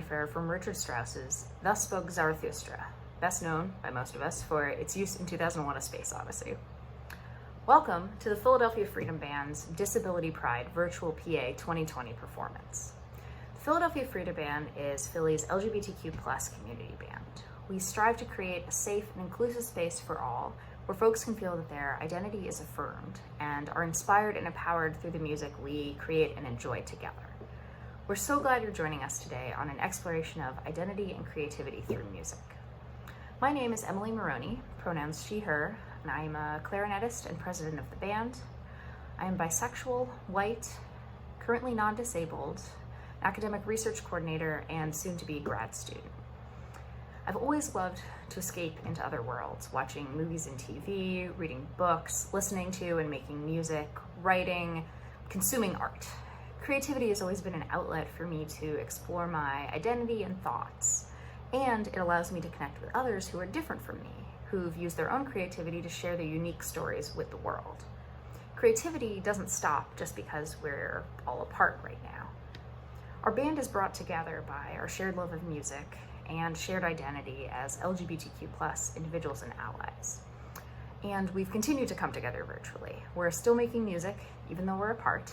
fanfare from Richard Strauss's Thus Spoke Zarathustra, best known by most of us for its use in 2001: A Space Odyssey. Welcome to the Philadelphia Freedom Band's Disability Pride Virtual PA 2020 performance. The Philadelphia Freedom Band is Philly's LGBTQ+ community band. We strive to create a safe and inclusive space for all, where folks can feel that their identity is affirmed and are inspired and empowered through the music we create and enjoy together. We're so glad you're joining us today on an exploration of identity and creativity through music. My name is Emily Maroney, pronouns she, her, and I am a clarinetist and president of the band. I am bisexual, white, currently non-disabled, academic research coordinator, and soon-to-be grad student. I've always loved to escape into other worlds, watching movies and TV, reading books, listening to and making music, writing, consuming art. Creativity has always been an outlet for me to explore my identity and thoughts, and it allows me to connect with others who are different from me, who've used their own creativity to share their unique stories with the world. Creativity doesn't stop just because we're all apart right now. Our band is brought together by our shared love of music and shared identity as LGBTQ+ individuals and allies. And we've continued to come together virtually. We're still making music, even though we're apart.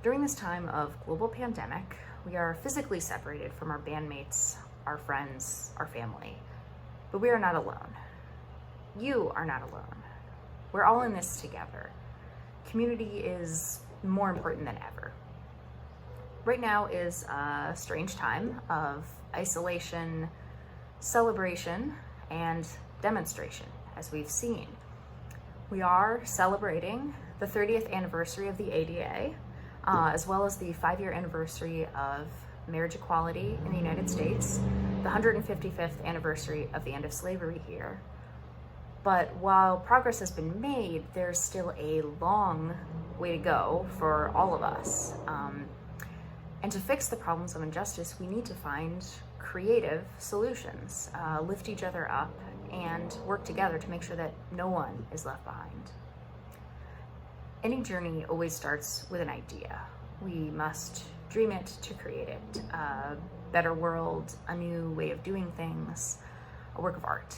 During this time of global pandemic, we are physically separated from our bandmates, our friends, our family, but we are not alone. You are not alone. We're all in this together. Community is more important than ever. Right now is a strange time of isolation, celebration, and demonstration, as we've seen. We are celebrating the 30th anniversary of the ADA, as well as the 5-year anniversary of marriage equality in the United States, the 155th anniversary of the end of slavery here. But while progress has been made, there's still a long way to go for all of us. And to fix the problems of injustice, we need to find creative solutions, lift each other up, and work together to make sure that no one is left behind. Any journey always starts with an idea. We must dream it to create it. A better world, a new way of doing things, a work of art.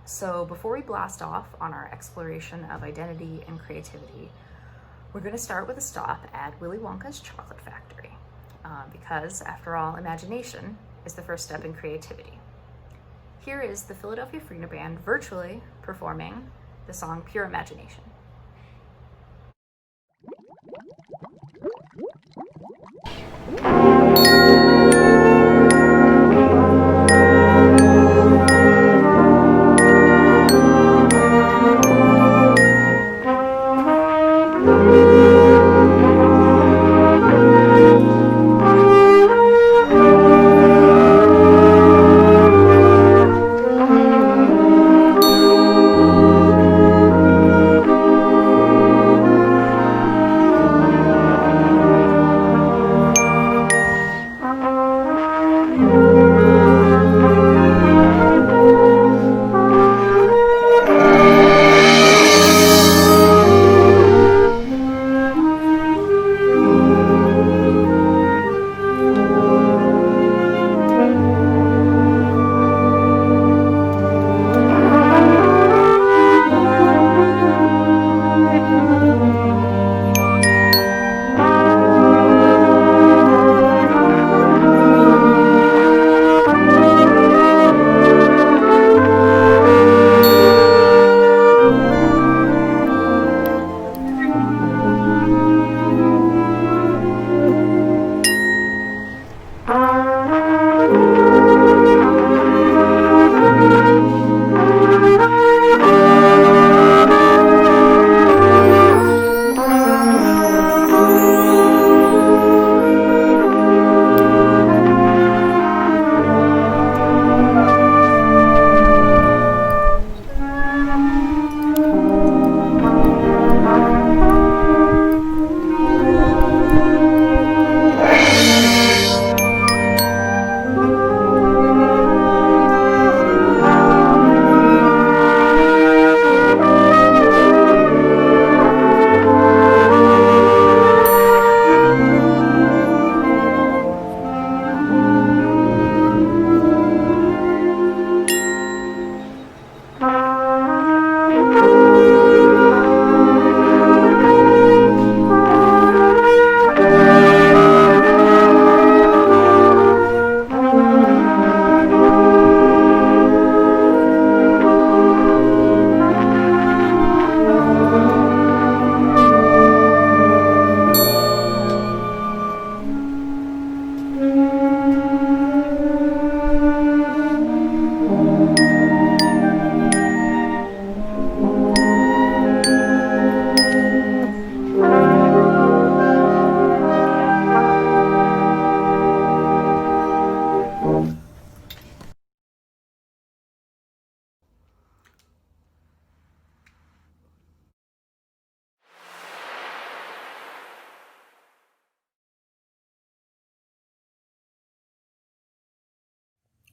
So before we blast off on our exploration of identity and creativity, we're going to start with a stop at Willy Wonka's Chocolate Factory. Because, after all, imagination is the first step in creativity. Here is the Philadelphia Freedom Band virtually performing the song Pure Imagination.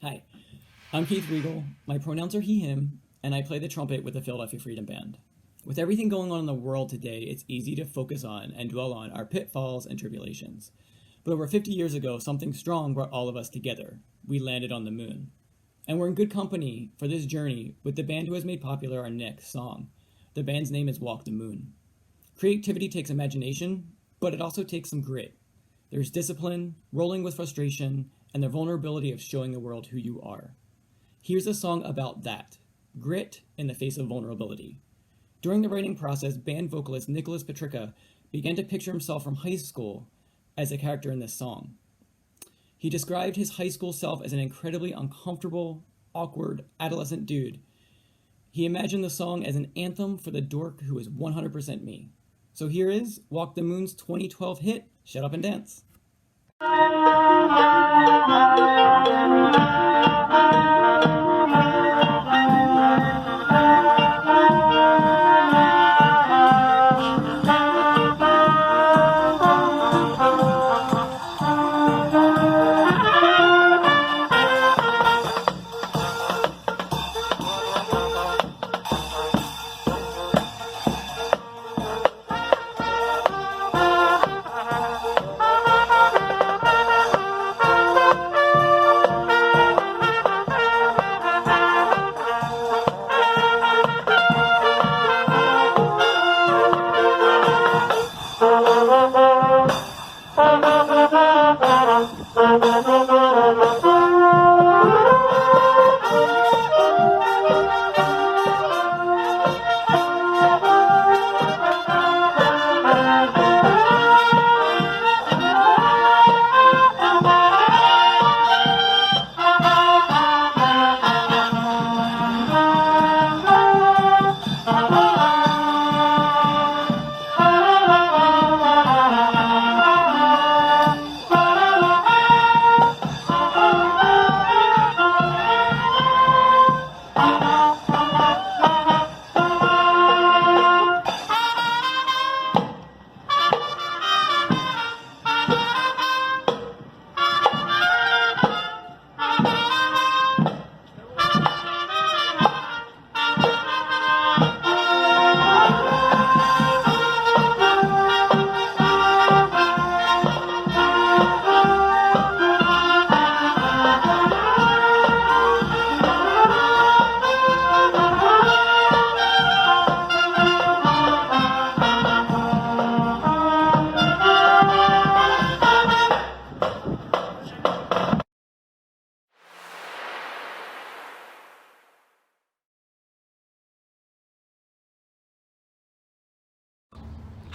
Hi, I'm Keith Regal. My pronouns are he, him, and I play the trumpet with the Philadelphia Freedom Band. With everything going on in the world today, it's easy to focus on and dwell on our pitfalls and tribulations. But over 50 years ago, something strong brought all of us together. We landed on the moon. And we're in good company for this journey with the band who has made popular our next song. The band's name is Walk the Moon. Creativity takes imagination, but it also takes some grit. There's discipline, rolling with frustration, and the vulnerability of showing the world who you are. Here's a song about that, grit in the face of vulnerability. During the writing process, band vocalist Nicholas Petricca began to picture himself from high school as a character in this song. He described his high school self as an incredibly uncomfortable, awkward, adolescent dude. He imagined the song as an anthem for the dork who is 100% me. So here is Walk the Moon's 2012 hit, Shut Up and Dance.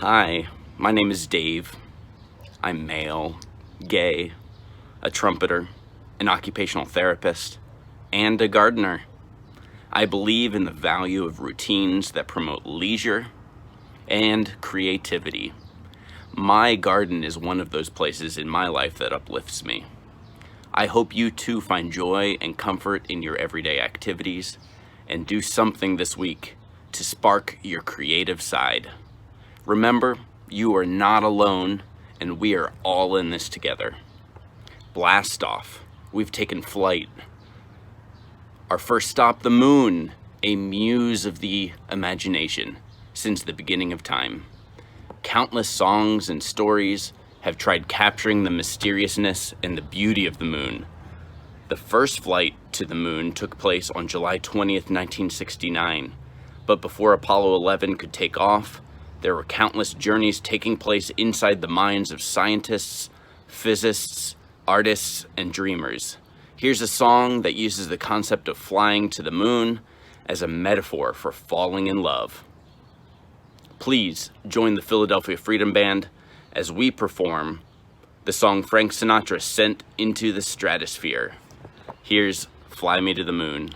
Hi, my name is Dave. I'm male, gay, a trumpeter, an occupational therapist, and a gardener. I believe in the value of routines that promote leisure and creativity. My garden is one of those places in my life that uplifts me. I hope you too find joy and comfort in your everyday activities and do something this week to spark your creative side. Remember, you are not alone, and we are all in this together. Blast off. We've taken flight. Our first stop, the moon, a muse of the imagination since the beginning of time. Countless songs and stories have tried capturing the mysteriousness and the beauty of the moon. The first flight to the moon took place on July 20th, 1969, but before Apollo 11 could take off, there were countless journeys taking place inside the minds of scientists, physicists, artists, and dreamers. Here's a song that uses the concept of flying to the moon as a metaphor for falling in love. Please join the Philadelphia Freedom Band as we perform the song Frank Sinatra sent into the stratosphere. Here's Fly Me to the Moon.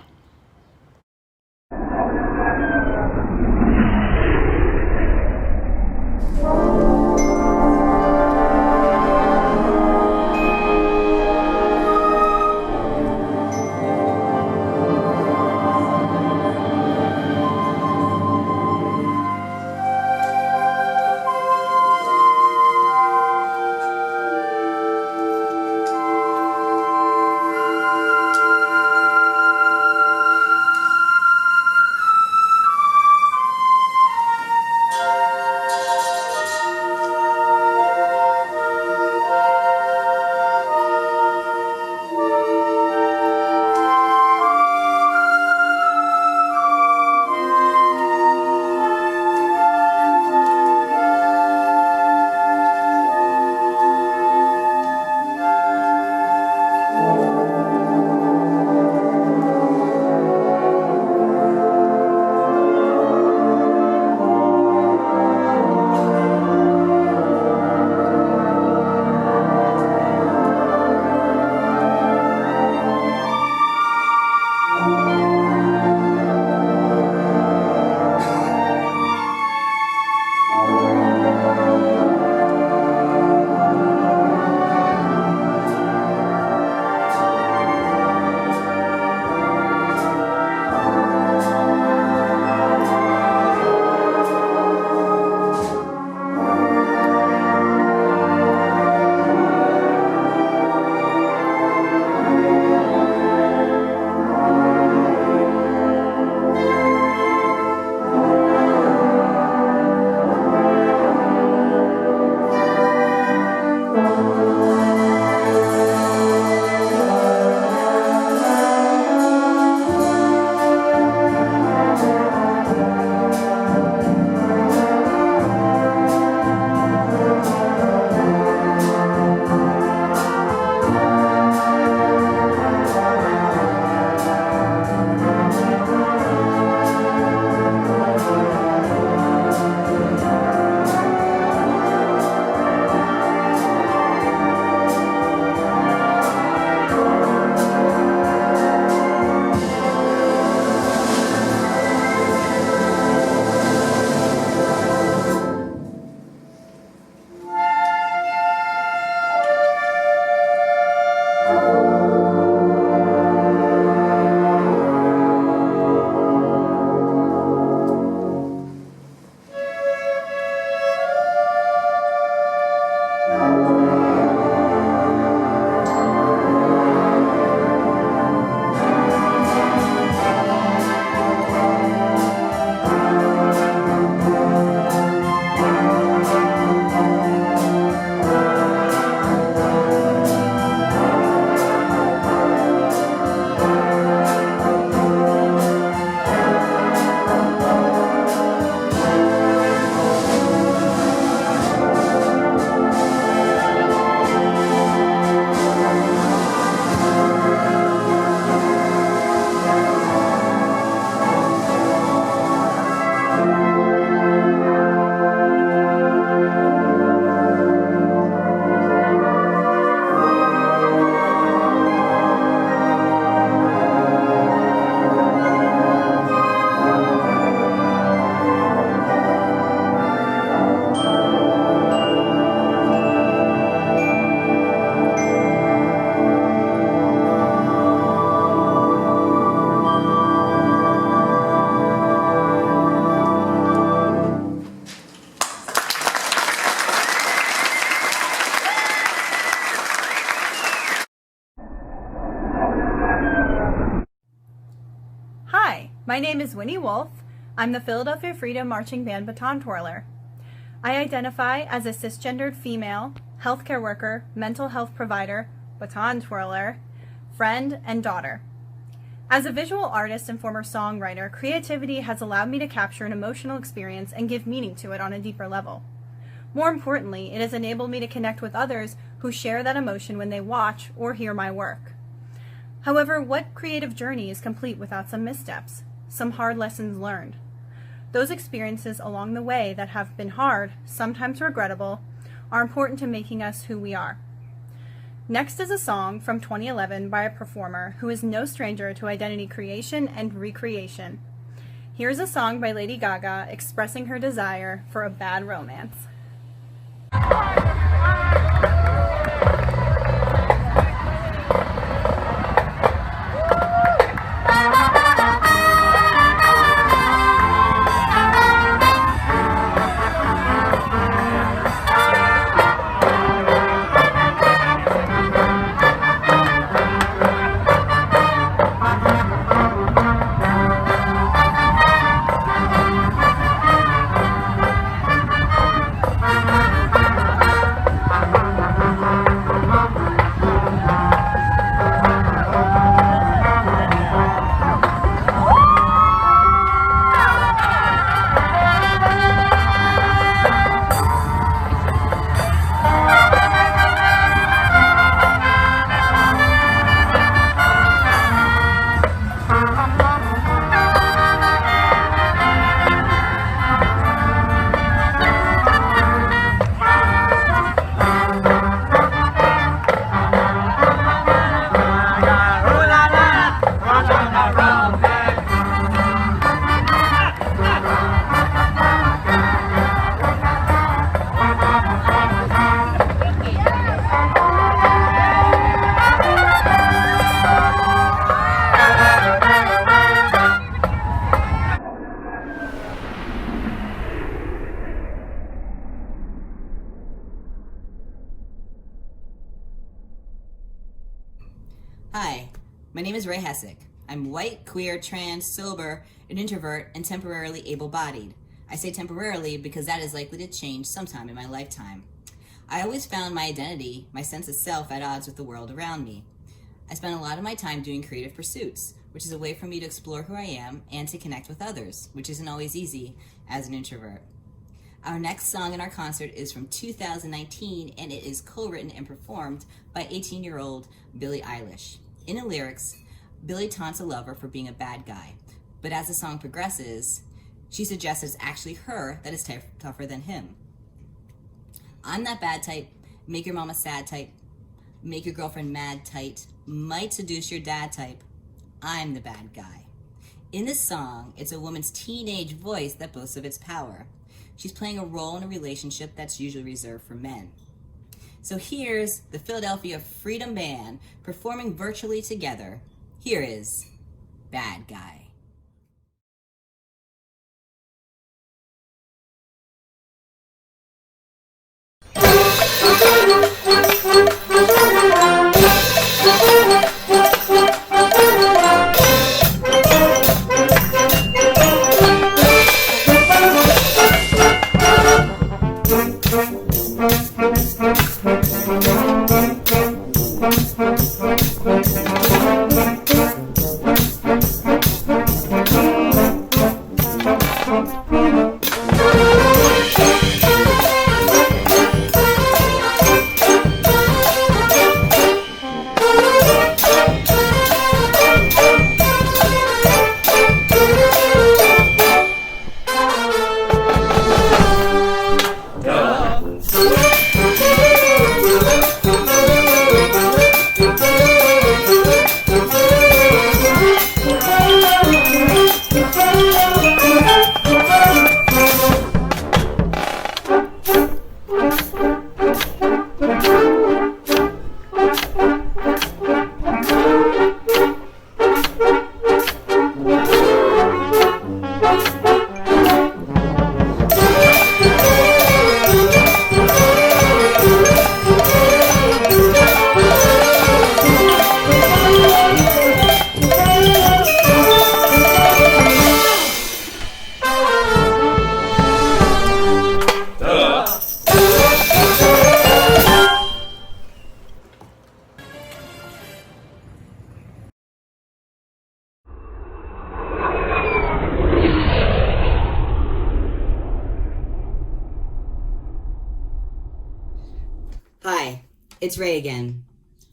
is Winnie Wolf. I'm the Philadelphia Freedom Marching Band baton twirler. I identify as a cisgendered female, healthcare worker, mental health provider, baton twirler, friend, and daughter. As a visual artist and former songwriter, creativity has allowed me to capture an emotional experience and give meaning to it on a deeper level. More importantly, it has enabled me to connect with others who share that emotion when they watch or hear my work. However, what creative journey is complete without some missteps, some hard lessons learned? Those experiences along the way that have been hard, sometimes regrettable, are important to making us who we are. Next is a song from 2011 by a performer who is no stranger to identity creation and recreation. Here's a song by Lady Gaga expressing her desire for a bad romance. Hi, my name is Ray Hessick. I'm white, queer, trans, sober, an introvert, and temporarily able-bodied. I say temporarily because that is likely to change sometime in my lifetime. I always found my identity, my sense of self, at odds with the world around me. I spend a lot of my time doing creative pursuits, which is a way for me to explore who I am and to connect with others, which isn't always easy as an introvert. Our next song in our concert is from 2019, and it is co-written and performed by 18-year-old Billie Eilish. In the lyrics, Billie taunts a lover for being a bad guy, but as the song progresses, she suggests it's actually her that is tougher than him. I'm that bad type, make your mama sad type, make your girlfriend mad tight, might seduce your dad type. I'm the bad guy. In this song, it's a woman's teenage voice that boasts of its power. She's playing a role in a relationship that's usually reserved for men. So here's the Philadelphia Freedom Band performing virtually together. Here is Bad Guy. Hi, it's Ray again.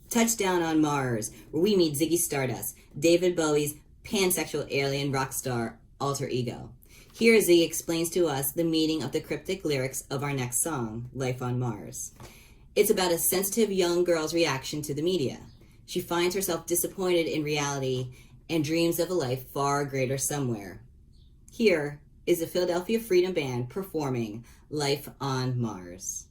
Touchdown on Mars, where we meet Ziggy Stardust, David Bowie's pansexual alien rock star alter ego. Here Ziggy explains to us the meaning of the cryptic lyrics of our next song, Life on Mars. It's about a sensitive young girl's reaction to the media. She finds herself disappointed in reality and dreams of a life far greater somewhere. Here is the Philadelphia Freedom Band performing Life on Mars.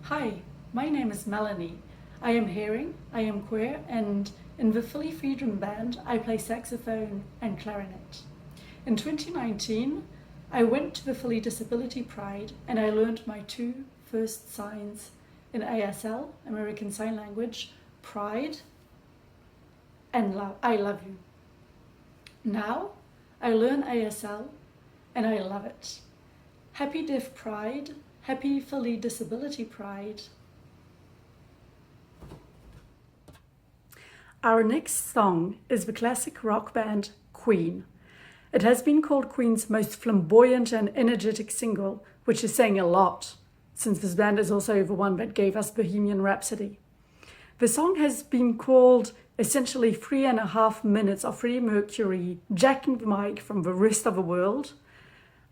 Hi, my name is Melanie. I am hearing, I am queer, and in the Philly Freedom Band, I play saxophone and clarinet. In 2019, I went to the Philly Disability Pride and I learned my two first signs in ASL, American Sign Language, pride and I love you. Now, I learn ASL and I love it. Happy Deaf Pride, happy Philly Disability Pride. Our next song is the classic rock band Queen. It has been called Queen's most flamboyant and energetic single, which is saying a lot, since this band is also the one that gave us Bohemian Rhapsody. The song has been called essentially 3.5 minutes of Freddie Mercury jacking the mic from the rest of the world.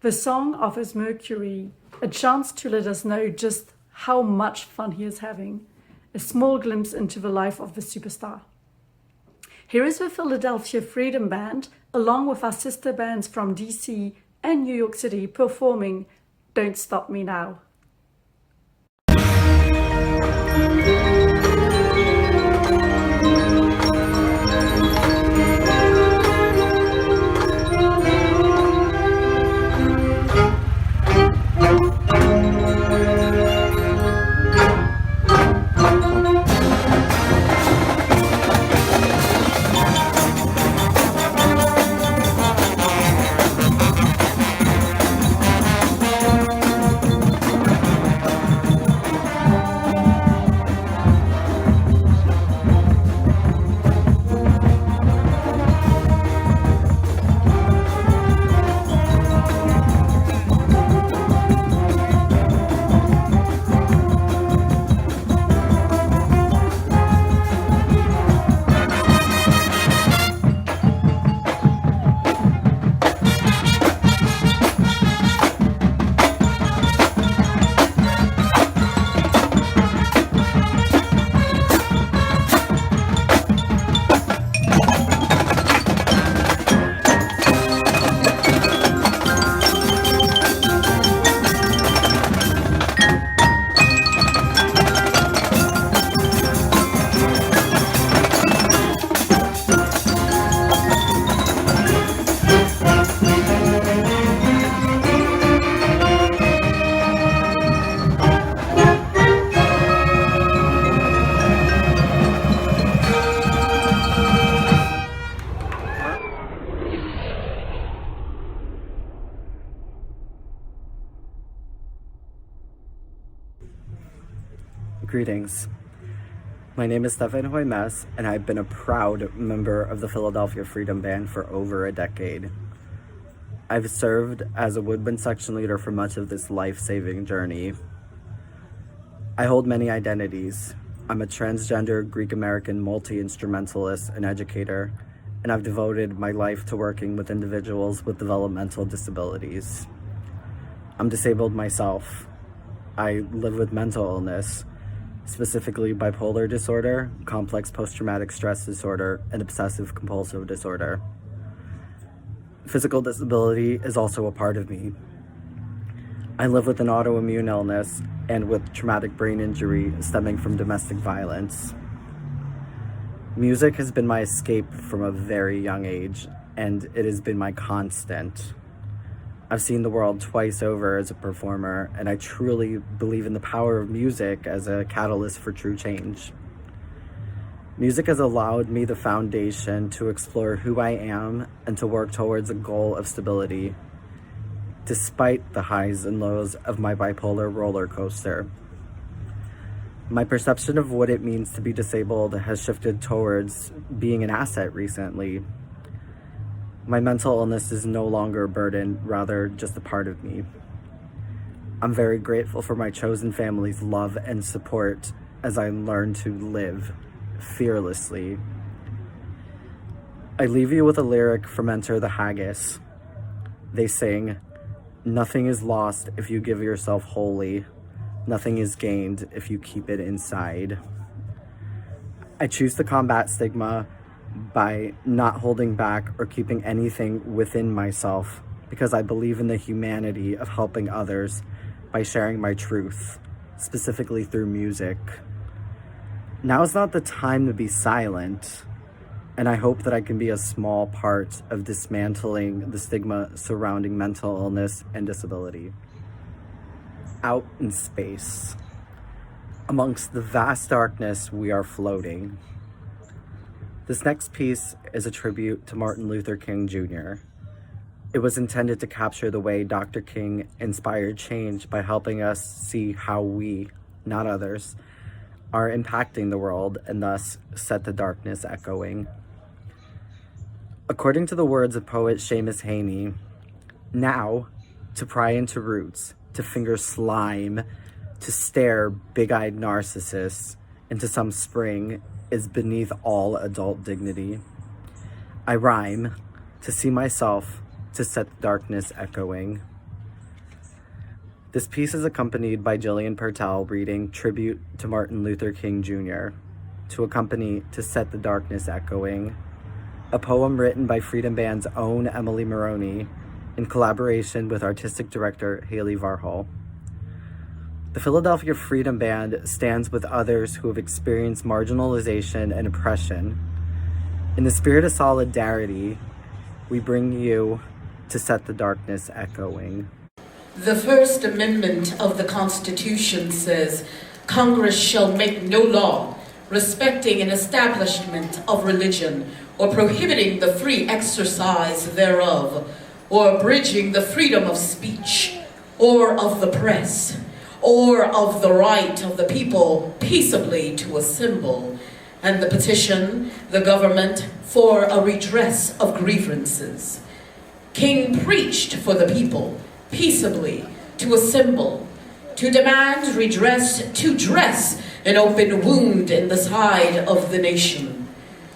The song offers Mercury a chance to let us know just how much fun he is having, a small glimpse into the life of the superstar. Here is the Philadelphia Freedom Band, along with our sister bands from DC and New York City, performing Don't Stop Me Now. Greetings. My name is Stefan Hoymes, and I've been a proud member of the Philadelphia Freedom Band for over a decade. I've served as a woodwind section leader for much of this life-saving journey. I hold many identities. I'm a transgender Greek-American multi-instrumentalist and educator, and I've devoted my life to working with individuals with developmental disabilities. I'm disabled myself. I live with mental illness, specifically bipolar disorder, complex post-traumatic stress disorder, and obsessive compulsive disorder. Physical disability is also a part of me. I live with an autoimmune illness and with traumatic brain injury stemming from domestic violence. Music has been my escape from a very young age, and it has been my constant. I've seen the world twice over as a performer, and I truly believe in the power of music as a catalyst for true change. Music has allowed me the foundation to explore who I am and to work towards a goal of stability, despite the highs and lows of my bipolar roller coaster. My perception of what it means to be disabled has shifted towards being an asset recently. My mental illness is no longer a burden, rather just a part of me. I'm very grateful for my chosen family's love and support as I learn to live fearlessly. I leave you with a lyric from Enter the Haggis. They sing, "Nothing is lost if you give yourself wholly. Nothing is gained if you keep it inside." I choose to combat stigma by not holding back or keeping anything within myself, because I believe in the humanity of helping others by sharing my truth, specifically through music. Now is not the time to be silent, and I hope that I can be a small part of dismantling the stigma surrounding mental illness and disability. Out in space, amongst the vast darkness, we are floating. This next piece is a tribute to Martin Luther King Jr. It was intended to capture the way Dr. King inspired change by helping us see how we, not others, are impacting the world and thus set the darkness echoing. According to the words of poet Seamus Heaney, now, to pry into roots, to finger slime, to stare big-eyed narcissists into some spring is beneath all adult dignity. I rhyme to see myself, to set the darkness echoing. This piece is accompanied by Jillian Pertell reading Tribute to Martin Luther King Jr. to accompany To Set the Darkness Echoing, a poem written by Freedom Band's own Emily Maroney in collaboration with artistic director Haley Varhol. The Philadelphia Freedom Band stands with others who have experienced marginalization and oppression. In the spirit of solidarity, we bring you To Set the Darkness Echoing. The First Amendment of the Constitution says, Congress shall make no law respecting an establishment of religion or prohibiting the free exercise thereof, or abridging the freedom of speech, or of the press, or of the right of the people peaceably to assemble, and the petition the government for a redress of grievances. King preached for the people peaceably to assemble, to demand redress, to dress an open wound in the side of the nation,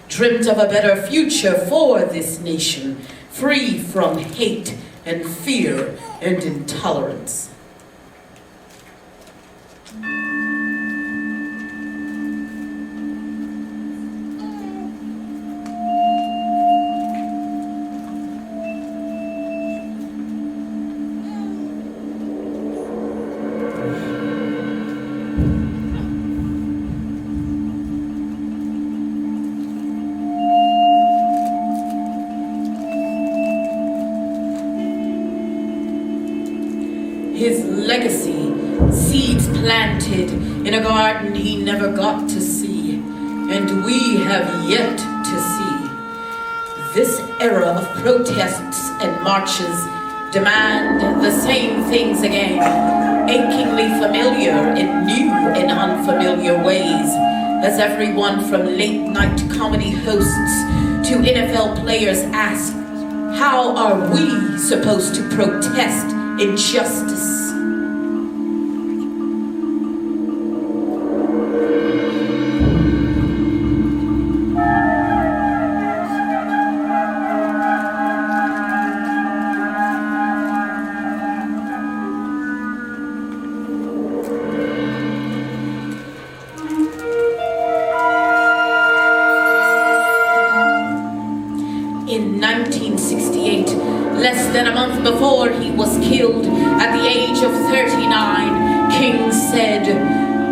dreamt of a better future for this nation, free from hate and fear and intolerance. His legacy, seeds planted in a garden he never got to see, and we have yet to see. This era of protests and marches demand the same things again, achingly familiar in new and unfamiliar ways, as everyone from late-night comedy hosts to NFL players ask, how are we supposed to protest injustice? In 1968, less than a month before he was killed at the age of 39, King said,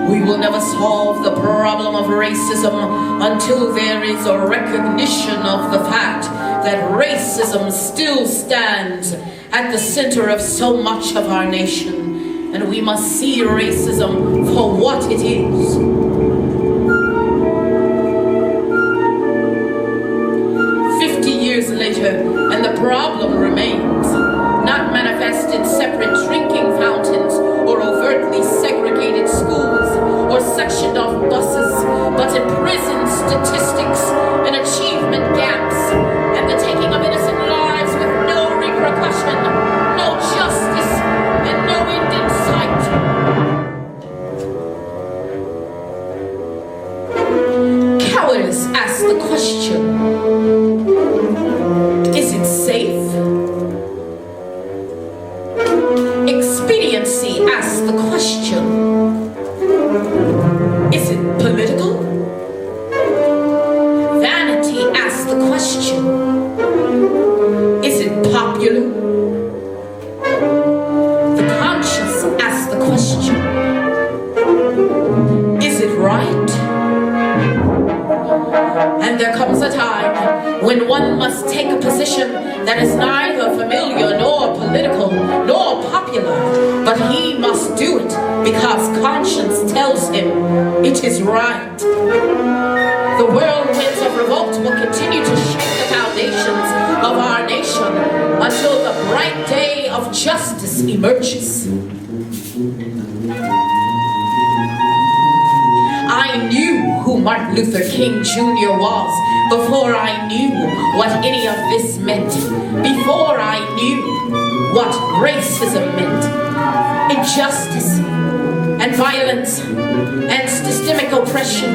"We will never solve the problem of racism until there is a recognition of the fact that racism still stands at the center of so much of our nation, and we must see racism for what it is." 50 years later, and the problem remains, not manifest in separate drinking fountains or overtly segregated schools or sectioned off buses, but in prison statistics and achievement gaps and the taking of innocent lives with no repercussion, no justice, and no end in sight. Cowardice asks the question, is it safe? Expediency asks the question, is it political? Vanity asks the question, is it popular? The conscience asks the question, there comes a time when one must take a position that is neither familiar nor political nor popular, but he must do it because conscience tells him it is right. The whirlwinds of revolt will continue to shake the foundations of our nation until the bright day of justice emerges. I knew who Martin Luther King Jr. was before I knew what any of this meant, before I knew what racism meant, injustice and violence and systemic oppression.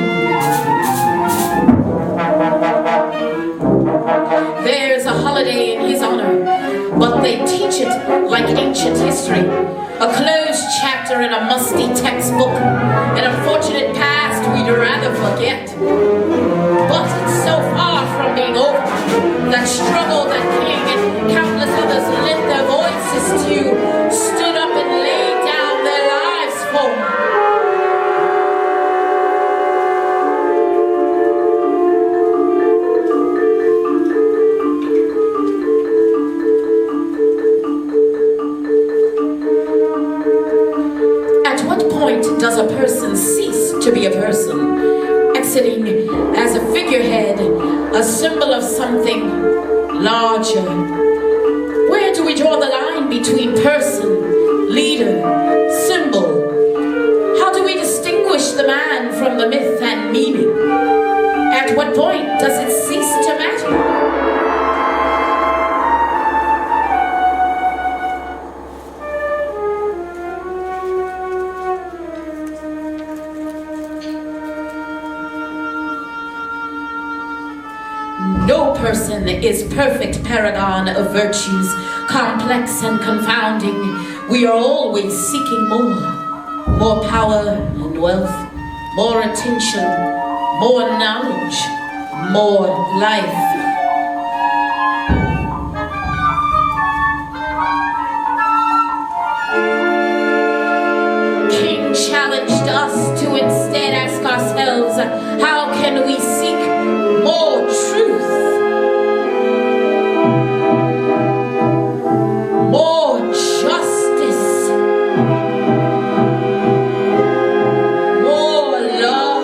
There's a holiday in his honor, but they teach it like ancient history, a closed chapter in a musty textbook, an unfortunate past we'd rather forget. But it's so far from being over. That struggle that King and countless others lent their voices to, stood up and laid down their lives for. Does a person cease to be a person, exiting as a figurehead, a symbol of something larger? Where do we draw the line between person, leader, symbol? How do we distinguish the man from the myth and meaning? At what point does it cease to matter? No person is perfect paragon of virtues, complex and confounding. We are always seeking more power and wealth, more attention, more knowledge, more life. King challenged us to instead ask ourselves, how can we seek more truth, more justice, more love?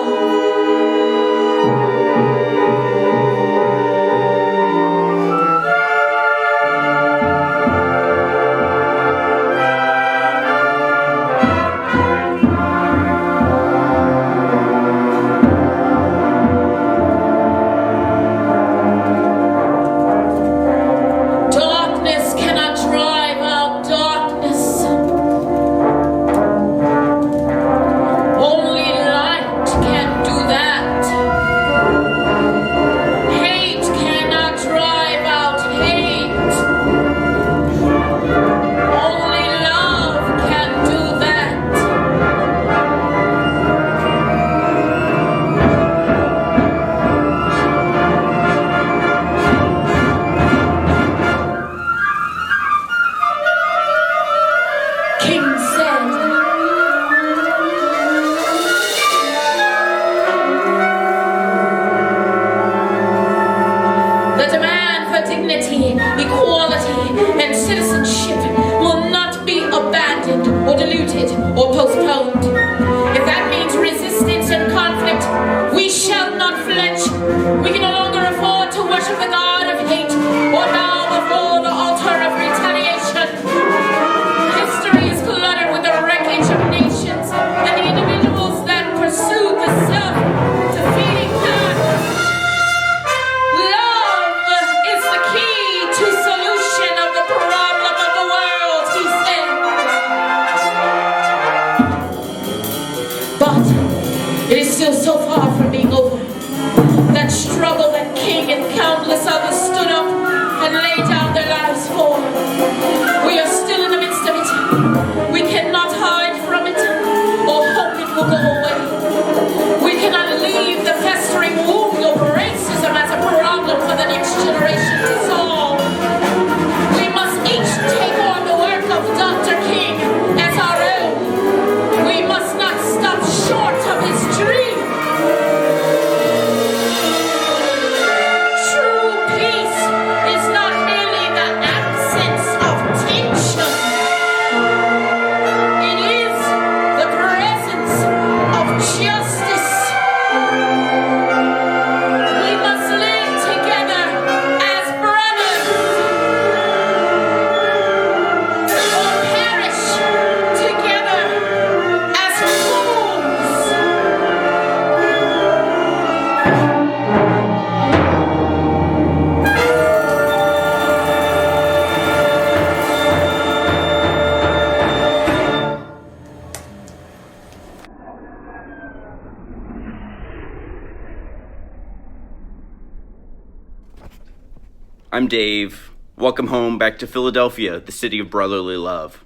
I'm Dave. Welcome home back to Philadelphia, the city of brotherly love.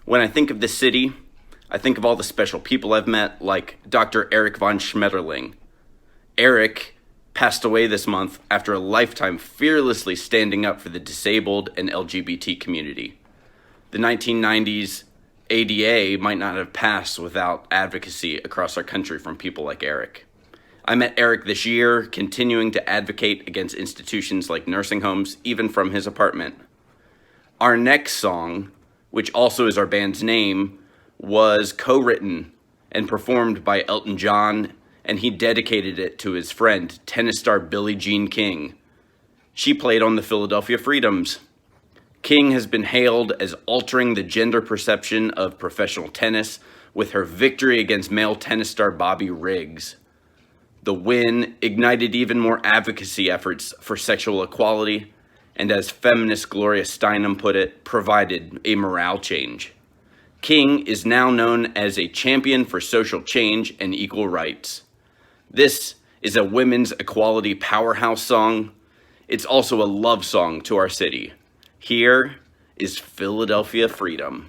When I think of this city, I think of all the special people I've met, like Dr. Eric von Schmetterling. Eric passed away this month after a lifetime fearlessly standing up for the disabled and LGBT community. The 1990s ADA might not have passed without advocacy across our country from people like Eric. I met Eric this year, continuing to advocate against institutions like nursing homes, even from his apartment. Our next song, which also is our band's name, was co-written and performed by Elton John, and he dedicated it to his friend, tennis star Billie Jean King. She played on the Philadelphia Freedoms. King has been hailed as altering the gender perception of professional tennis with her victory against male tennis star Bobby Riggs. The win ignited even more advocacy efforts for sexual equality, and as feminist Gloria Steinem put it, provided a morale change. King is now known as a champion for social change and equal rights. This is a women's equality powerhouse song. It's also a love song to our city. Here is Philadelphia Freedom.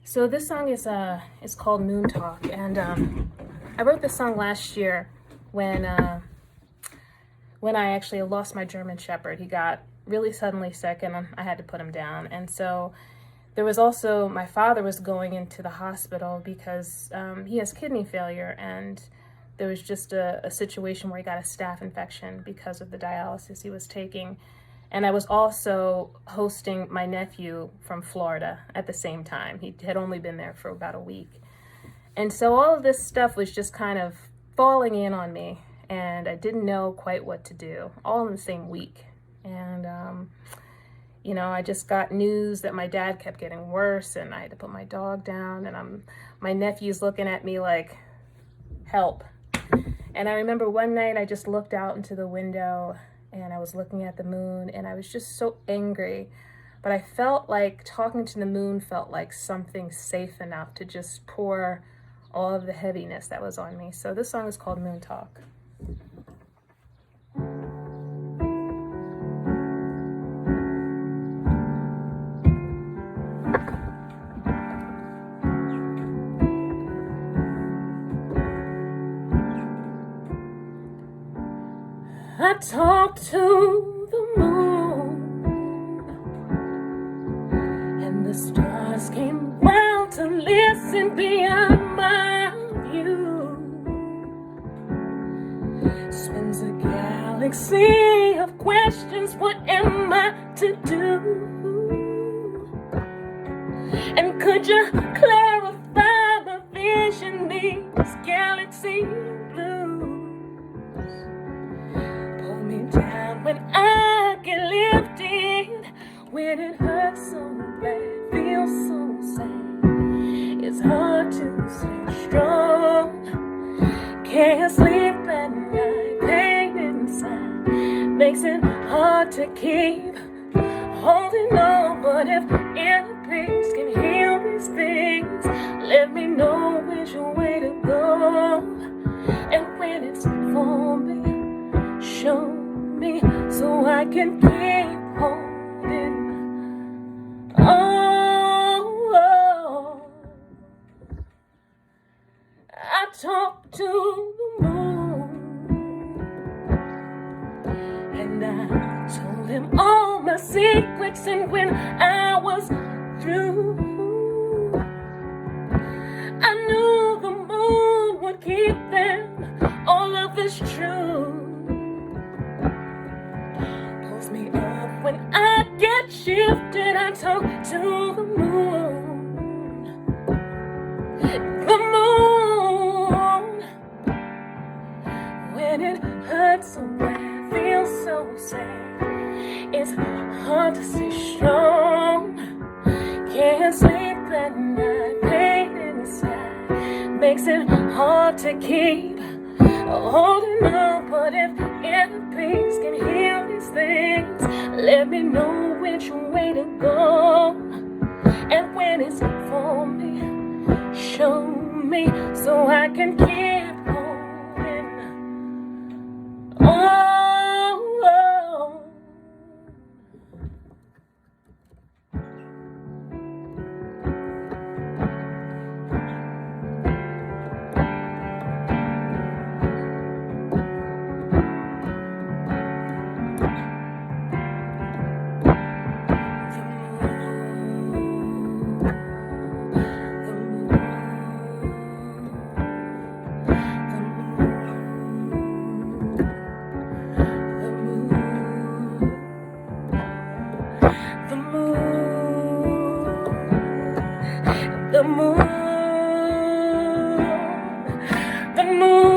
So this song is called Moon Talk, and I wrote this song last year when I actually lost my German Shepherd. He got really suddenly sick, and I had to put him down. And so there was also, my father was going into the hospital because he has kidney failure, and there was just a situation where he got a staph infection because of the dialysis he was taking. And I was also hosting my nephew from Florida at the same time. He had only been there for about a week. And so all of this stuff was just kind of falling in on me, and I didn't know quite what to do, all in the same week. And You know, I just got news that my dad kept getting worse, and I had to put my dog down, and my nephew's looking at me like, help. And I remember one night I just looked out into the window and I was looking at the moon, and I was just so angry. But I felt like talking to the moon felt like something safe enough to just pour all of the heaviness that was on me. So this song is called Moon Talk. I talked to the moon, and the stars came round to listen beyond my view. Swims a galaxy of questions, what am I to do? And could you clarify the vision, these galaxy blues? Down when I get lifted, when it hurts so bad, feels so sad. It's hard to stay strong. Can't sleep at night, pain inside makes it hard to keep holding on. But if inner peace can heal these things, let me know which way to go. And when it's for me, show me so I can keep holding on. I talked to the moon, and I told him all my secrets, and when I was through, I knew the moon would keep them. All of this truth me up when I get shifted. I talk to the moon. The moon. When it hurts so bad, feels so sad, it's hard to stay strong. Can't sleep at night, pain inside makes it hard to keep holding on. But if inner peace can heal these things, let me know which way to go. And when it's for me, show me so I can keep holding on. The moon, the moon, the moon.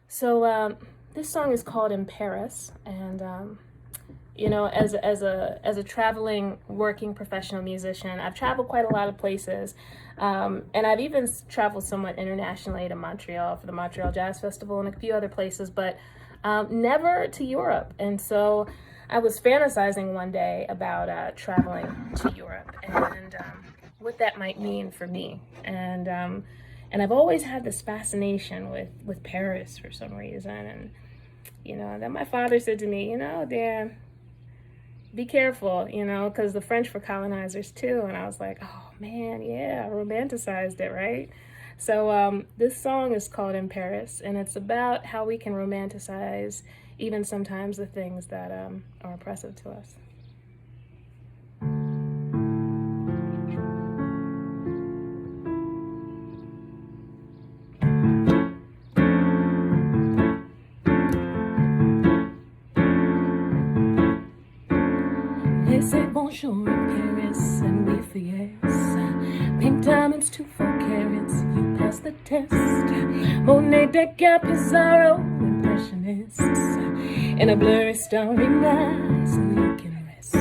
So this song is called "In Paris," and you know, as a traveling working professional musician, I've traveled quite a lot of places, and I've even traveled somewhat internationally to Montreal for the Montreal Jazz Festival and a few other places, but never to Europe. And so I was fantasizing one day about traveling to Europe and what that might mean for me. And I've always had this fascination with Paris for some reason. And, you know, then my father said to me, you know, Dan, be careful, you know, because the French were colonizers too. And I was like, oh man, yeah, I romanticized it, right? So this song is called "In Paris," and it's about how we can romanticize even sometimes the things that are oppressive to us. bonjour in Paris, and oui for yes. Pink diamonds, 2-4 carats, you pass the test. Monet, Degas, Pissarro, impressionists. In a blurry starry night, so you can rest.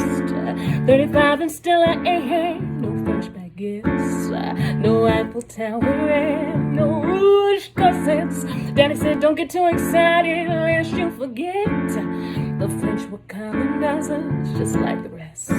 35 and still I ain't no French baguettes. No Eiffel Tower and no rouge corsets. Daddy said don't get too excited lest you forget. The French were colonizers just like the rest.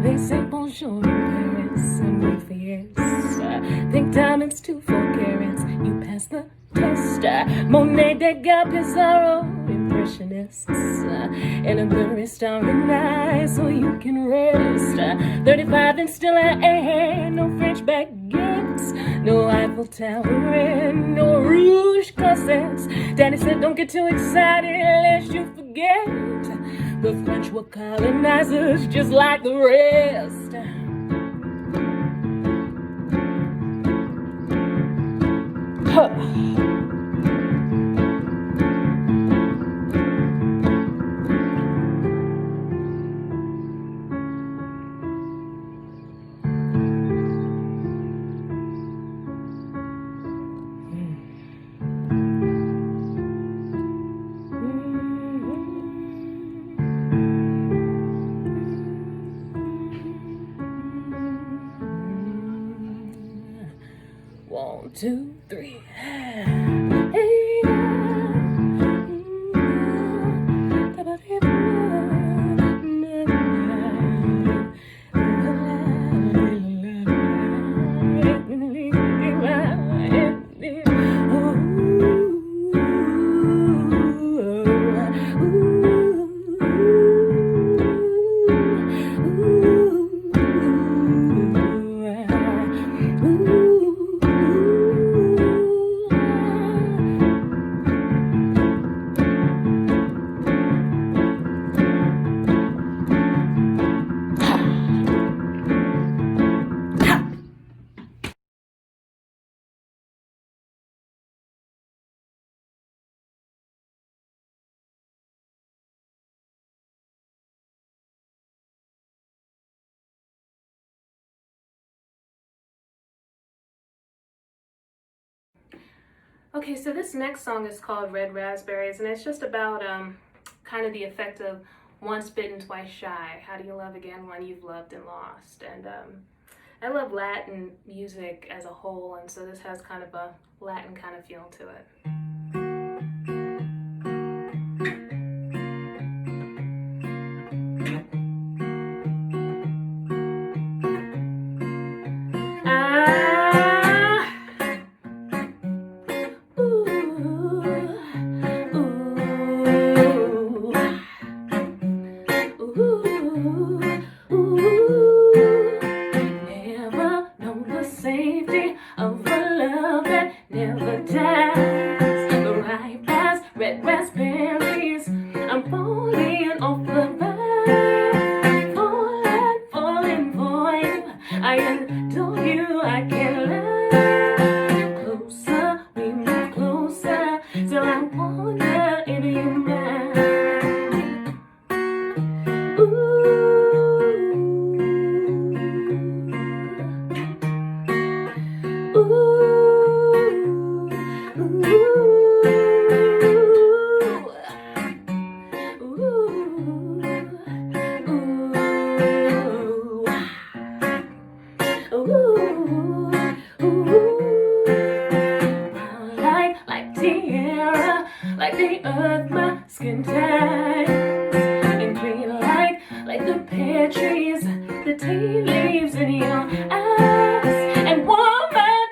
They say bonjour in Paris, and oui for yes. Pink diamonds, 2-4 carats, you pass the test. Monet, Degas, Pissarro, impressionists. In a blurry starry night, so you can rest. 35 and still I ain't no French baguettes. No Eiffel Tower and no rouge corsets. Daddy said don't get too excited lest you forget. The French were colonizers just like the rest. Huh. One, two, three. Okay, so this next song is called Red Raspberries, and it's just about kind of the effect of once bitten, twice shy. How do you love again when you've loved and lost? And I love Latin music as a whole, and so this has kind of a Latin kind of feel to it. The tea leaves in your eyes, and woman,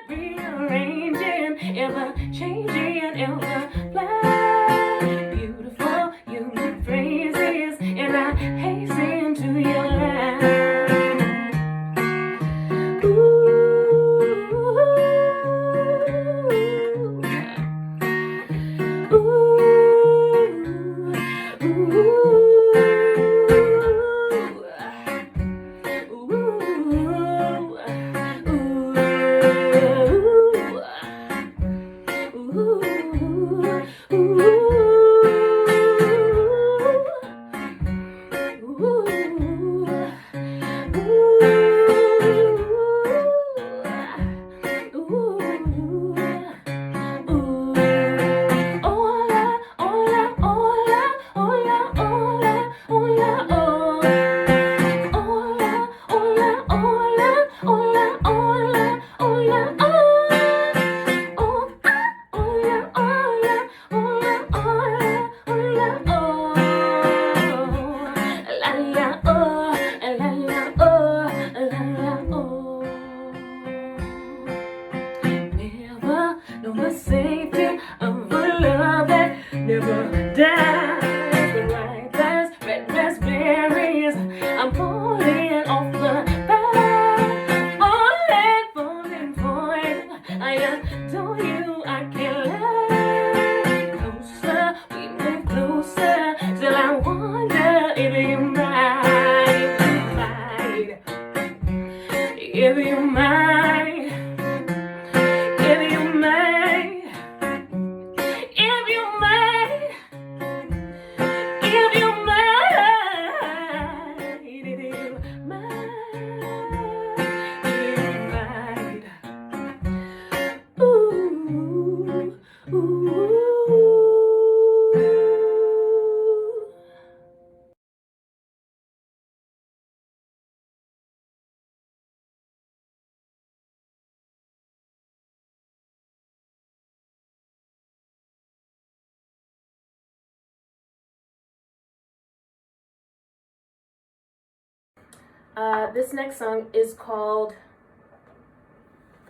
This next song is called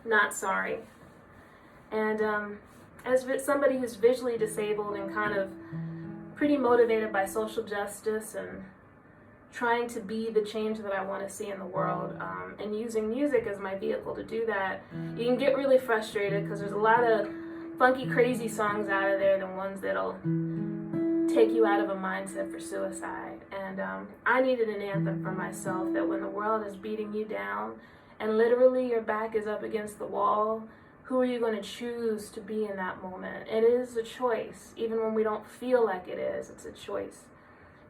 Not Sorry. And as somebody who's visually disabled and kind of pretty motivated by social justice and trying to be the change that I want to see in the world, and using music as my vehicle to do that, you can get really frustrated because there's a lot of funky, crazy songs out of there than ones that'll take you out of a mindset for suicide. And I needed an anthem for myself that when the world is beating you down and literally your back is up against the wall, who are you going to choose to be in that moment? It is a choice. Even when we don't feel like it is, it's a choice.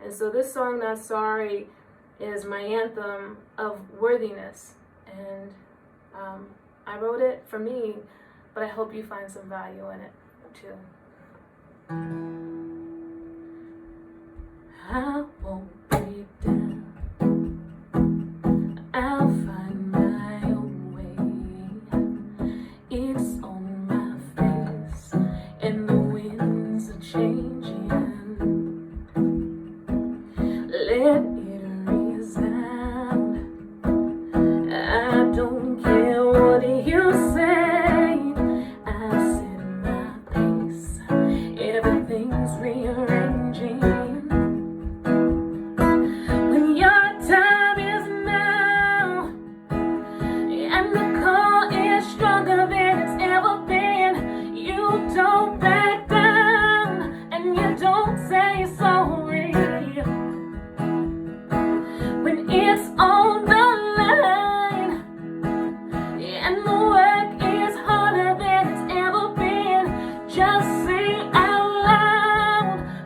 And so this song, Not Sorry, is my anthem of worthiness. And I wrote it for me, but I hope you find some value in it too. I won't break down. I'll find my own way. It's on my face, and the winds are changing. Let it resound. I don't care what you say. I set my pace. Everything's rearranging.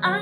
I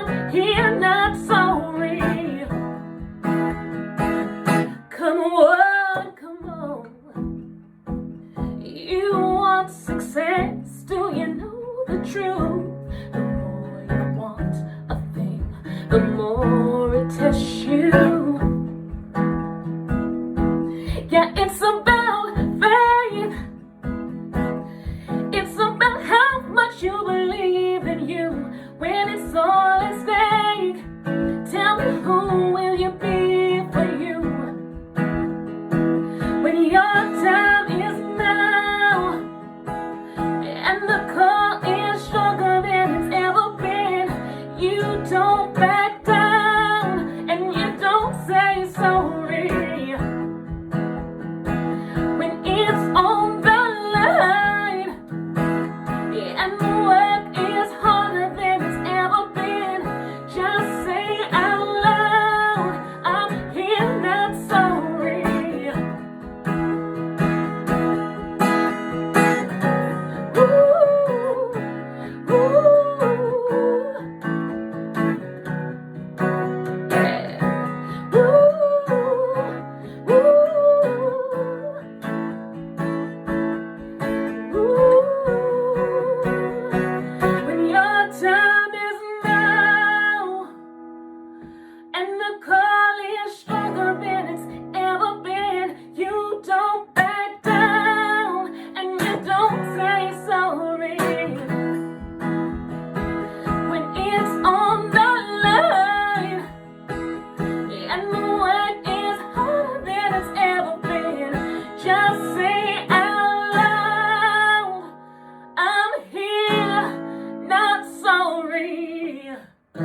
So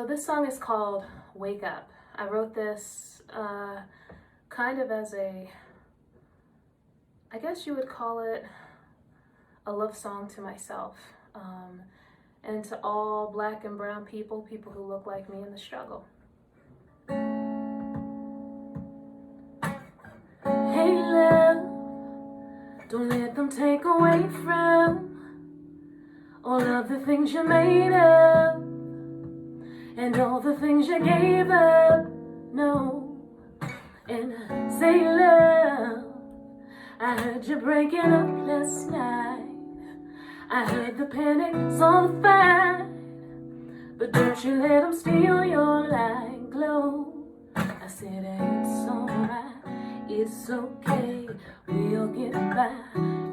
this song is called Wake Up. I wrote this kind of as I guess you would call it a love song to myself, and to all Black and brown people, people who look like me in the struggle. Hey love, don't let them take away from all of the things you made of and all the things you gave up. No, and say love, I heard you breaking up last night. I heard the panic, saw the fight, but don't you let them steal your light glow. I said it's alright, it's okay, we'll get by.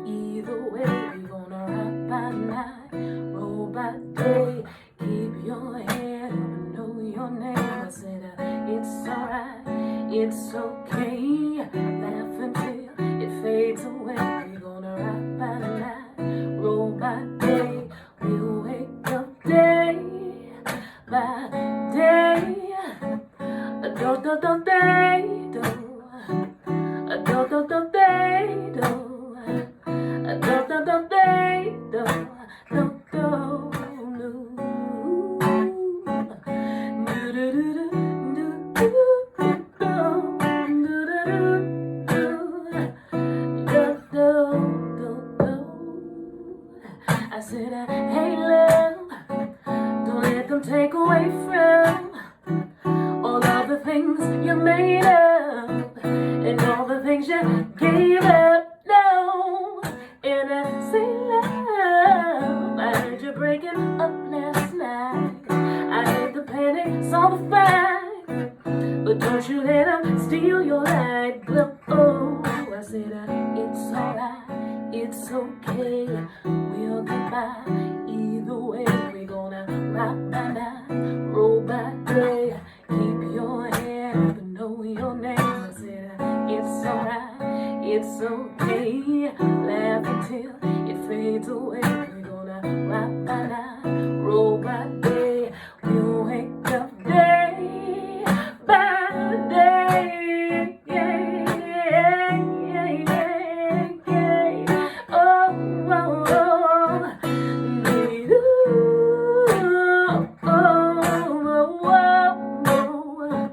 Either way, we're gonna rock by night, roll by day. Keep your head up and know your name. I said it's alright, it's okay, laugh until it fades away. We're gonna rock by night, roll by day. We'll wake up day by day. Do do do day do. Do do do day do. Do do do day do. Do do I said, hey love, don't let them take away from all of the things you made of and all the things you gave up. No, and I say love, I heard you breaking up last night. I heard the panic, saw the fight, but don't you let them steal your light glow. Oh, I said it's alright, it's okay, we'll get by. Either way, we're gonna rock by night, roll by day. Keep your head up and know your name. I said it's alright, it's okay, laugh until it fades away. We're gonna rock by night, roll by day. We'll wake up day by day. Yeah, yeah, yeah, yeah. Oh, oh, oh. Oh, oh, oh, oh.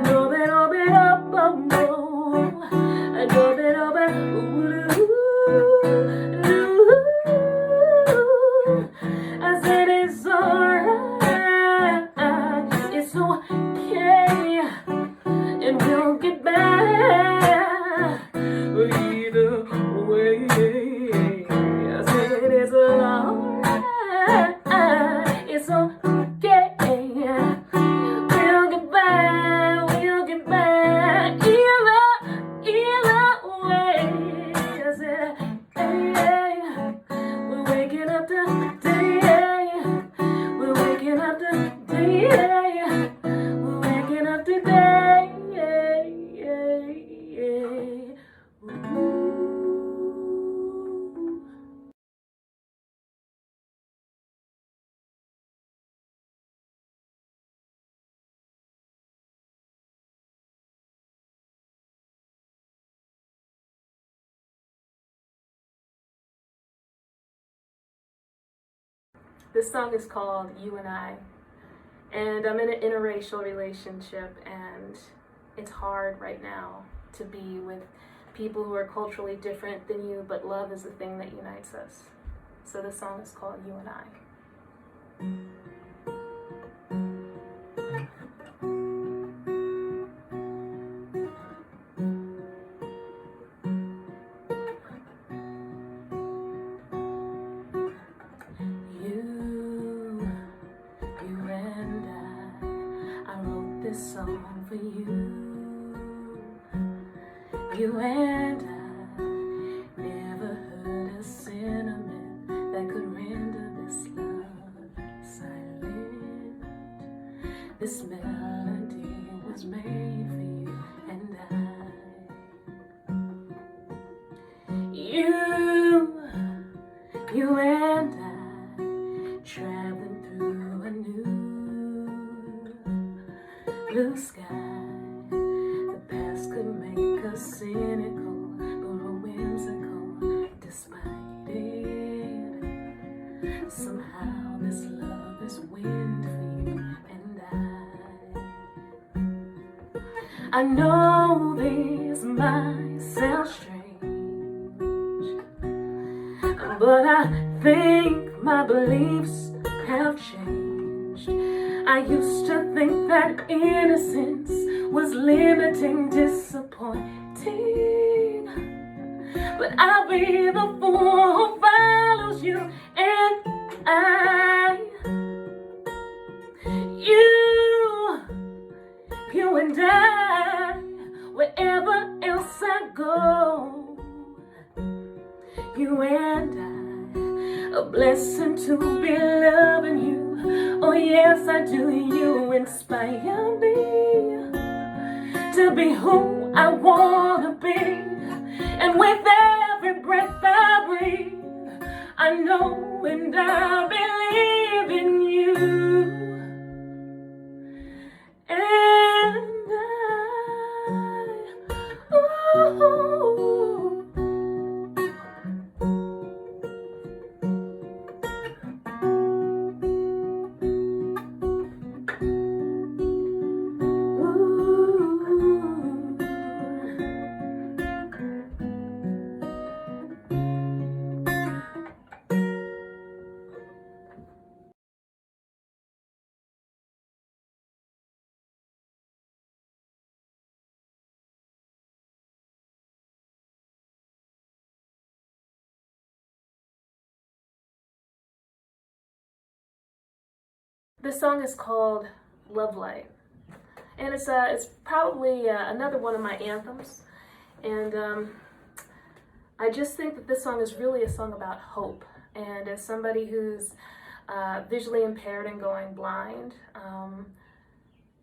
No, no, no, no, no. No, no, no, I said it's alright, it's okay, and we'll get back either way. I said it's alright, it's okay, we'll get back either way. I said, hey, we're waking up today, we're waking up today, we're waking up today. Ooh. This song is called You and I, and I'm in an interracial relationship, and it's hard right now to be with people who are culturally different than you, but love is the thing that unites us. So this song is called You and I. This song for you. You and I never This melody was made for you and I. You and I, traveling through a new blue sky. The past could make us cynical, but we're whimsical despite it. Somehow this love is wind for you and I know this might sound strange, but I think my beliefs have changed. I used to think that innocence was limiting, disappointing, but I'll be the fool who follows you and you and I, wherever else I go, you and I, a blessing to be loving you. Oh yes, I do. You inspire me to be who I wanna be, and with every breath I breathe, I know and I believe in you. This song is called Love Light, and it's probably another one of my anthems, and I just think that this song is really a song about hope. And as somebody who's visually impaired and going blind,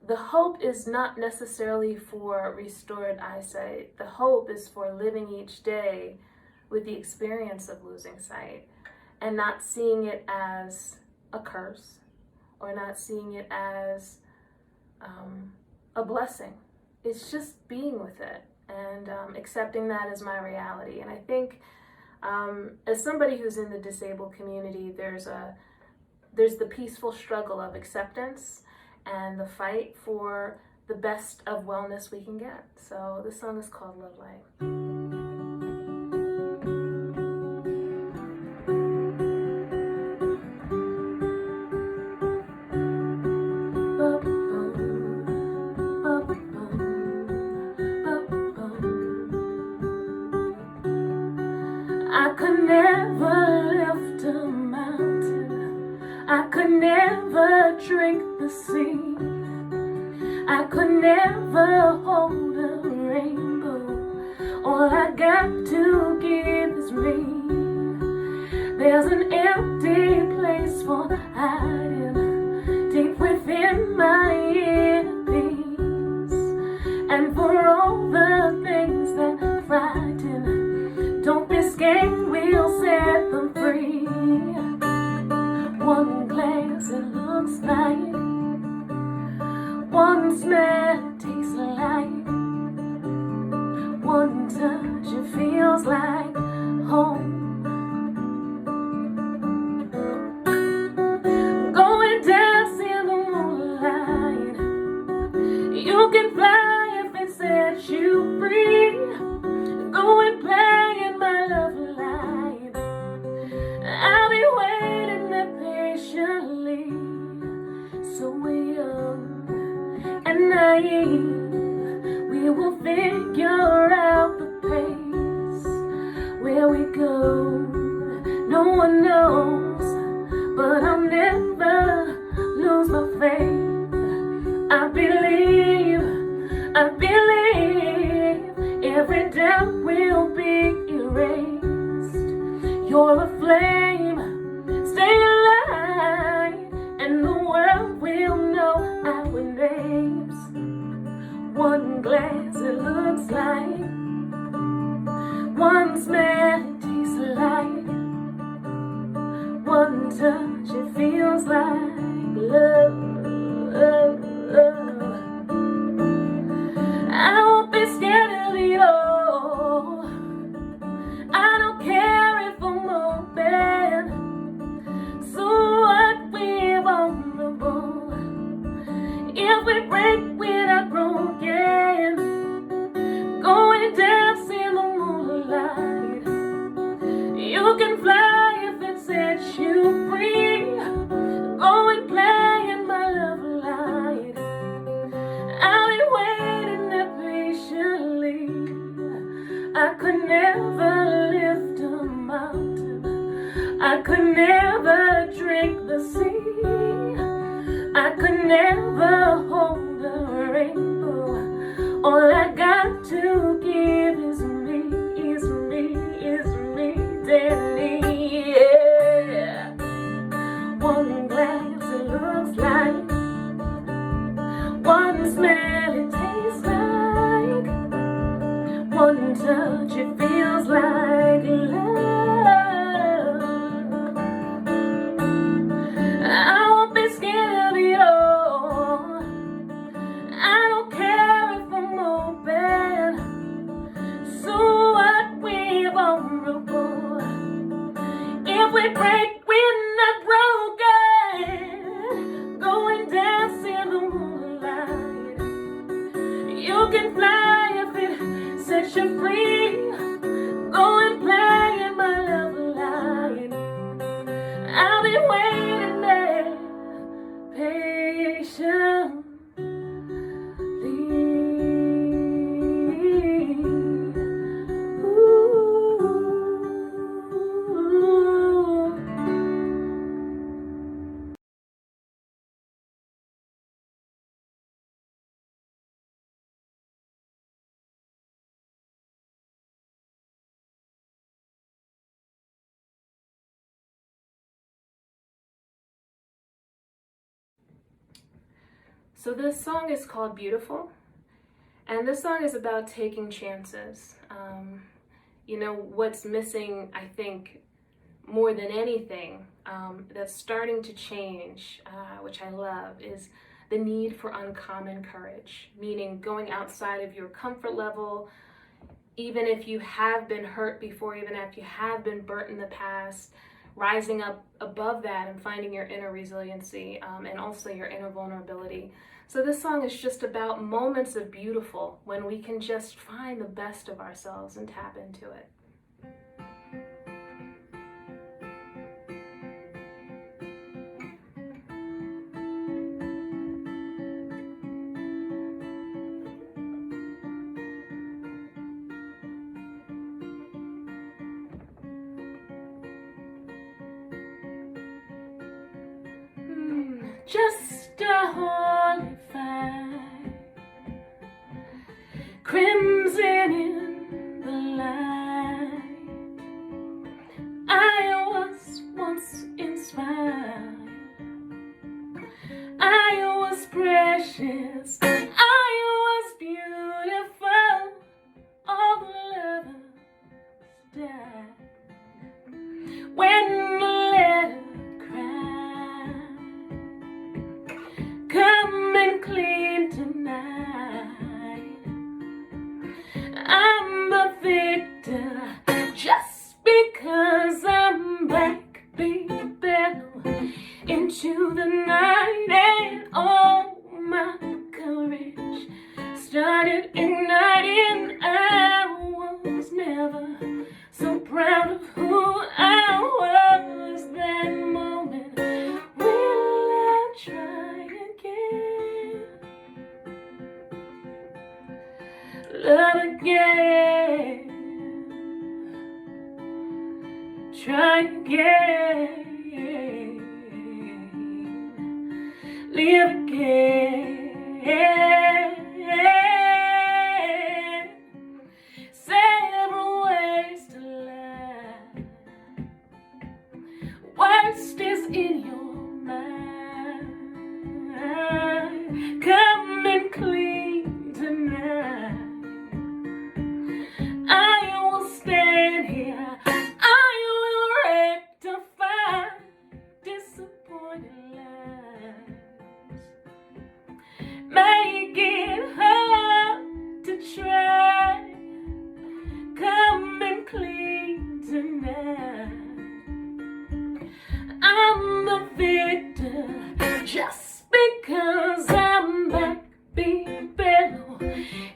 the hope is not necessarily for restored eyesight. The hope is for living each day with the experience of losing sight and not seeing it as a curse, or not seeing it as a blessing. It's just being with it and accepting that as my reality. And I think as somebody who's in the disabled community, there's the peaceful struggle of acceptance and the fight for the best of wellness we can get. So this song is called Love Light. I could never lift a mountain, I could never drink the sea, I could never hold a rainbow. All I got to give is me. There's an empty place for hiding deep within my inner peace, and for all the things that frighten, don't be scared, we'll set them free. One glance it looks like, one smell it tastes like, one touch it feels like home. Go and dance in the moonlight, you can fly if it sets you free. Go and play in my love light, I'll be waiting there patiently. So young and naive, we will figure out the pace. Where we go, no one knows, but I'll never lose my faith. I believe every doubt will be erased. You're a flame, stay alive, and the world will know I would never lift a mountain. I could never drink the sea. I could never hold a rainbow. All I got to give is me, is me, is me, Danie. Yeah. One glass it looks like, one smell it tastes like, one touch it feels like love. I won't be scared of it all. I don't care if I'm open. So what, we're vulnerable. If we break, we're not broken. Go and dance in the moonlight. You can fly if it sets you free. Go and play in my love light. I'll be waiting there patiently. So this song is called Beautiful, and this song is about taking chances. You know, what's missing, I think, more than anything, that's starting to change, which I love, is the need for uncommon courage, meaning going outside of your comfort level, even if you have been hurt before, even if you have been burnt in the past, rising up above that and finding your inner resiliency, and also your inner vulnerability. So this song is just about moments of beautiful when we can just find the best of ourselves and tap into it. Just a holy fire, crimson in the light. I was once inspired, I was precious, I was beautiful. All the lovers died when the letter cried, come and clean tonight. I'm the victor just because I'm black, baby. Into the night, and all my courage started igniting. I was never so proud of who I was. That moment, will I try again? Love again, try again, live again. Several ways to lie. Worst is in your mind. Come and clean tonight. I will stand here. I will rectify disappointed lives. Make it hard to try. Come and clean tonight. I'm the victor just because I'm back, being bellow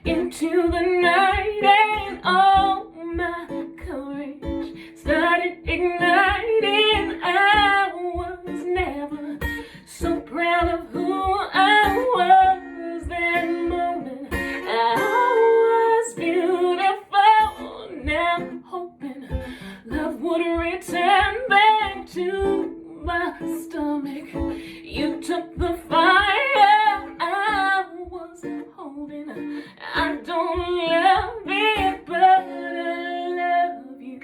into the night, and all my courage started igniting. I was never so proud of who I was. That moment I was beautiful. Now love would return back to my stomach. You took the fire I was holding. I don't love it, but I love you.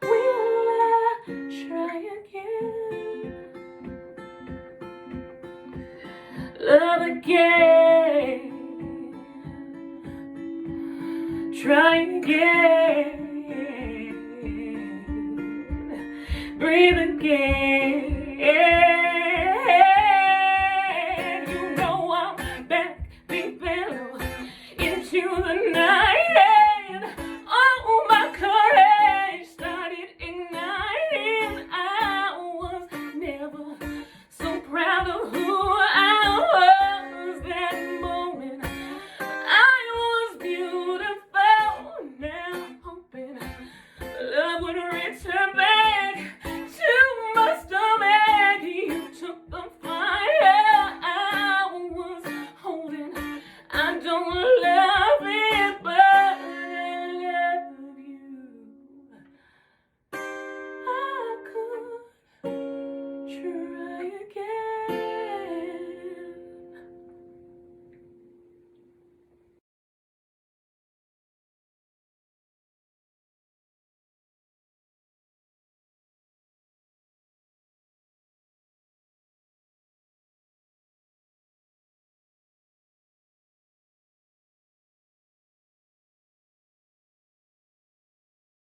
Will I try again? Love again. Try again. Breathe again. You know I'm back deep into the night, and oh, my courage started igniting. I was never so proud of who I was that moment. I was beautiful. Now hoping love would return back.